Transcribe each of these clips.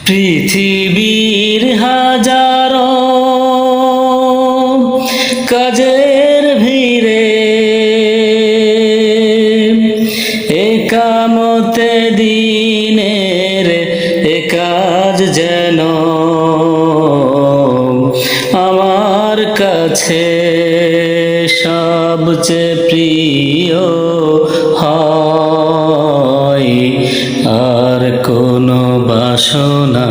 পৃথিবীর হাজারো কাজের ভিড়ে একামতে দিনের এ কাজ যেন আমার কাছে সবচেয়ে প্রিয় হয়। আর কোনো বাসনা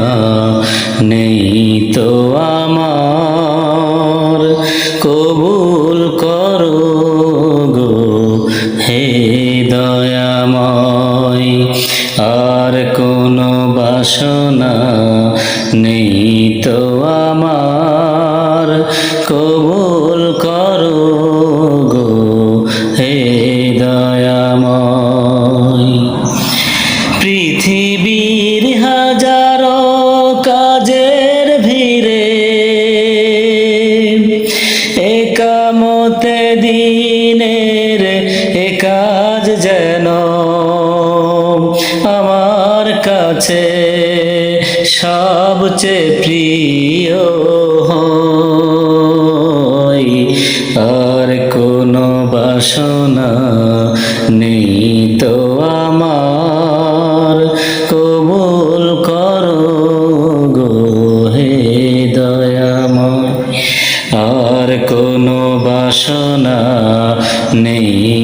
নেই তো আমার, কবুল করো গো হে দয়াময়। আর কোনো বাসনা নেই তো আমার, কবুল করো গো হে দয়াময়। পৃথিবীর হাজারো কাজের ভিড়ে একামতে দিনের এ কাজ যেন আমার কাছে সবচেয়ে প্রিয় হয়। আর কোনো বাসনা নেই তো আমার, কবুল করো গো হে দয়াময়। আর কোনো বাসনা নেই